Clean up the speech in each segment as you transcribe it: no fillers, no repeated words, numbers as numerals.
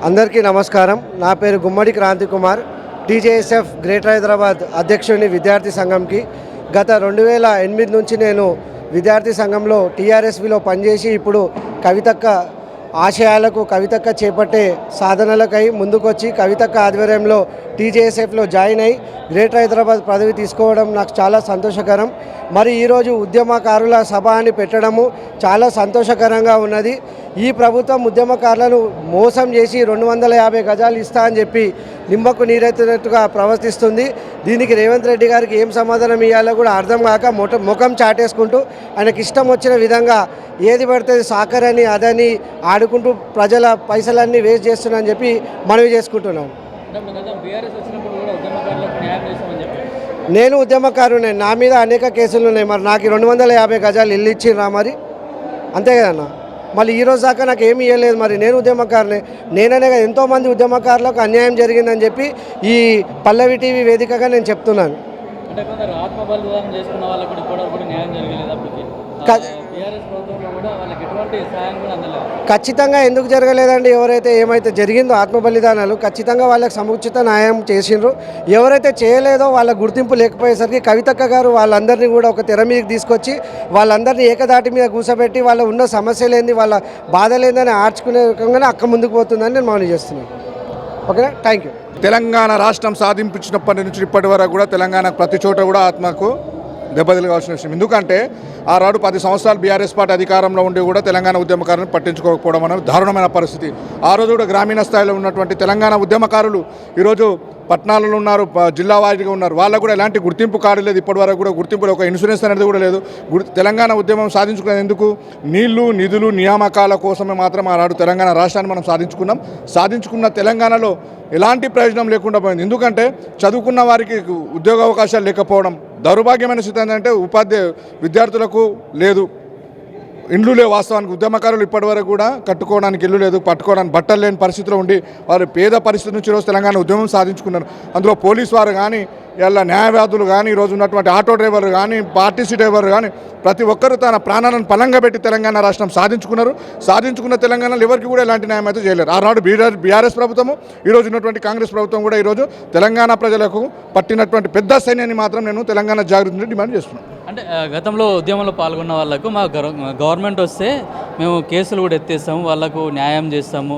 అందరికీ నమస్కారం. నా పేరు గుమ్మడి క్రాంతి కుమార్. టీజేఎస్ఎఫ్ గ్రేటర్ హైదరాబాద్ అధ్యక్షుడిని విద్యార్థి సంఘంకి. గత 2008 నుంచి నేను విద్యార్థి సంఘంలో టీఆర్ఎస్విలో పనిచేసి ఇప్పుడు కవితక్క ఆశయాలకు, కవితక్క చేపట్టే సాధనలకై ముందుకొచ్చి కవితక్క ఆధ్వర్యంలో టీజేఎస్ఎఫ్లో జాయిన్ అయ్యి గ్రేటర్ హైదరాబాద్ పదవి తీసుకోవడం నాకు చాలా సంతోషకరం. మరి ఈరోజు ఉద్యమకారుల సభ అని పెట్టడము చాలా సంతోషకరంగా ఉన్నది. ఈ ప్రభుత్వం ఉద్యమకారులను మోసం చేసి 250 గజాలు ఇస్తా అని చెప్పి నిమ్మకు నీరెత్తినట్టుగా ప్రవర్తిస్తుంది. దీనికి రేవంత్ రెడ్డి గారికి ఏం సమాధానం ఇవ్వాలో కూడా అర్థం కాక ముఖం చాటేసుకుంటూ ఆయనకి ఇష్టం వచ్చిన విధంగా ఏది పడితే సాకరని అదని ఆడుకుంటూ ప్రజల పైసలన్నీ వేస్ట్ చేస్తున్నా అని చెప్పి మనవి చేసుకుంటున్నాను. నేను ఉద్యమకారునే, నా మీద అనేక కేసులు ఉన్నాయి. మరి నాకు 250 గజాలు ఇల్లు ఇచ్చిర్రా మరి? అంతే కదన్నా. మళ్ళీ ఈరోజు దాకా నాకు ఏమీ ఇవ్వలేదు. మరి నేను ఉద్యమకారునే. నేననే ఎంతోమంది ఉద్యమకారులకు అన్యాయం జరిగిందని చెప్పి ఈ పల్లవి టీవీ వేదికగా నేను చెప్తున్నాను. ఖచ్చితంగా ఎందుకు జరగలేదండి? ఎవరైతే ఏమైతే జరిగిందో ఆత్మ బలిదానాలు ఖచ్చితంగా వాళ్ళకి సముచిత న్యాయం చేసిండ్రు. ఎవరైతే చేయలేదో వాళ్ళ గుర్తింపు లేకపోయేసరికి కవితక్క గారు వాళ్ళందరినీ కూడా ఒక తెర మీదకి తీసుకొచ్చి వాళ్ళందరినీ ఏకదాటి మీద కూర్చోబెట్టి వాళ్ళ ఉన్న సమస్యలేంది, వాళ్ళ బాధలేందని ఆర్చుకునే రకంగానే అక్క ముందుకు పోతుందని నేను మనవి చేస్తున్నాను. ఓకేనా? Thank you. తెలంగాణ రాష్ట్రం సాధించినప్పటి నుంచి ఇప్పటి వరకు కూడా తెలంగాణ ప్రతి చోట కూడా ఆత్మకు దెబ్బతిలగాల్సిన విషయం. ఎందుకంటే ఆనాడు 10 సంవత్సరాలు బీఆర్ఎస్ పార్టీ అధికారంలో ఉండి కూడా తెలంగాణ ఉద్యమకారులను పట్టించుకోకపోవడం అనేది దారుణమైన పరిస్థితి. ఆ రోజు కూడా గ్రామీణ స్థాయిలో ఉన్నటువంటి తెలంగాణ ఉద్యమకారులు ఈరోజు పట్టణాలలో ఉన్నారు, జిల్లా వారీగా ఉన్నారు. వాళ్ళకు కూడా ఎలాంటి గుర్తింపు కార్డు లేదు. ఇప్పటివరకు కూడా గుర్తింపు, ఒక ఇన్సూరెన్స్ అనేది కూడా లేదు. తెలంగాణ ఉద్యమం సాధించుకునేది ఎందుకు? నీళ్లు, నిధులు, నియామకాల కోసమే మాత్రం ఆనాడు తెలంగాణ రాష్ట్రాన్ని మనం సాధించుకున్నాం. సాధించుకున్న తెలంగాణలో ఎలాంటి ప్రయోజనం లేకుండా పోయింది. ఎందుకంటే చదువుకున్న వారికి ఉద్యోగ అవకాశాలు లేకపోవడం, దౌర్భాగ్యమైన స్థితి ఏంటంటే విద్యార్థులకు లేదు, ఇండ్లు లేవు. వాస్తవానికి ఉద్యమకారులు ఇప్పటివరకు కూడా కట్టుకోవడానికి ఇల్లు లేదు, పట్టుకోవడానికి బట్టలు లేని పరిస్థితిలో ఉండి వారు పేద పరిస్థితి నుంచి ఈరోజు తెలంగాణ ఉద్యమం సాధించుకున్నారు. అందులో పోలీసు వారు కానీ, ఇలా న్యాయవాదులు కానీ, ఈరోజు ఉన్నటువంటి ఆటో డ్రైవర్లు కానీ, ఆర్టీసీ డ్రైవర్లు కానీ ప్రతి ఒక్కరూ తన ప్రాణాలను పలంగా పెట్టి తెలంగాణ రాష్ట్రం సాధించుకున్నారు. సాధించుకున్న తెలంగాణలో ఎవరికి కూడా ఎలాంటి న్యాయం అయితే చేయలేరు. ఆనాడు బీఆర్ఎస్ ప్రభుత్వము, ఈరోజు ఉన్నటువంటి కాంగ్రెస్ ప్రభుత్వం కూడా ఈరోజు తెలంగాణ ప్రజలకు పట్టినటువంటి పెద్ద సైన్యాన్ని మాత్రం నేను తెలంగాణ జాగృతిని డిమాండ్ చేస్తున్నాను. అంటే గతంలో ఉద్యమంలో పాల్గొన్న వాళ్ళకు మా గవర్నమెంట్ వస్తే మేము కేసులు కూడా ఎత్తేస్తాము, వాళ్ళకు న్యాయం చేస్తాము,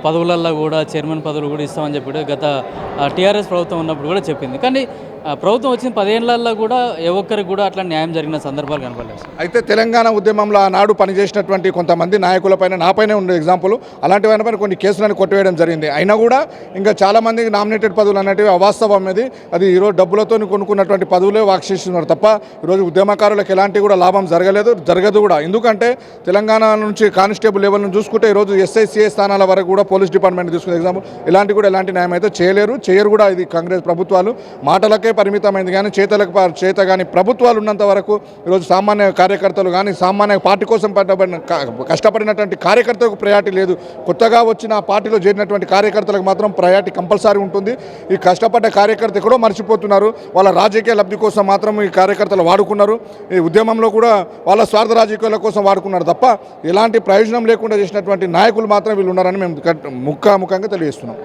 పదవులల్లో కూడా చైర్మన్ పదవులు కూడా ఇస్తామని చెప్పి గత టీఆర్ఎస్ ప్రభుత్వం ఉన్నప్పుడు కూడా చెప్పింది. కానీ ప్రభుత్వం వచ్చిన 10 ఏళ్లలో కూడా ఏ ఒక్కరికి కూడా అట్లా న్యాయం జరిగిన సందర్భాలు కనపడలేదు. అయితే తెలంగాణ ఉద్యమంలో ఆనాడు పనిచేసినటువంటి కొంతమంది నాయకులపైన, నాపైనే ఉండే ఎగ్జాంపుల్, అలాంటి పైన కొన్ని కేసులను కొట్టివేయడం జరిగింది. అయినా కూడా ఇంకా చాలామందికి నామినేటెడ్ పదవులు అనేటివి అవాస్తవం. అది ఈరోజు డబ్బులతో కొనుక్కున్నటువంటి పదవులే వాక్షిస్తున్నారు తప్ప ఈరోజు ఉద్యమకారులకు ఎలాంటి కూడా లాభం జరగదు కూడా. ఎందుకంటే తెలంగాణ నుంచి కానిస్టేబుల్ లెవెల్ నుంచి చూసుకుంటే ఈరోజు SI/CI స్థానాల వరకు కూడా పోలీస్ డిపార్ట్మెంట్ తీసుకునే ఎగ్జాంపుల్, ఎలాంటి న్యాయం అయితే చేయరు కూడా. ఇది కాంగ్రెస్ ప్రభుత్వాలు మాటలకే పరిమితమైంది కానీ చేత కానీ ప్రభుత్వాలు ఉన్నంత వరకు ఈరోజు సామాన్య కార్యకర్తలు కానీ, సామాన్య పార్టీ కోసం కష్టపడినటువంటి కార్యకర్తలకు ప్రయారిటీ లేదు. కొత్తగా వచ్చిన పార్టీలో చేరినటువంటి కార్యకర్తలకు మాత్రం ప్రయారిటీ కంపల్సరీ ఉంటుంది. ఈ కష్టపడ్డ కార్యకర్త ఎక్కడో మర్చిపోతున్నారు. వాళ్ళ రాజకీయ లబ్ధి కోసం మాత్రం ఈ కార్యకర్తలు వాడుకున్నారు. ఈ ఉద్యమంలో కూడా వాళ్ళ స్వార్థ రాజకీయాల కోసం వాడుకున్నారు తప్ప ఎలాంటి ప్రయోజనం లేకుండా చేసినటువంటి నాయకులు మాత్రం వీళ్ళు ఉన్నారని మేము ముఖాముఖంగా తెలియజేస్తున్నాం.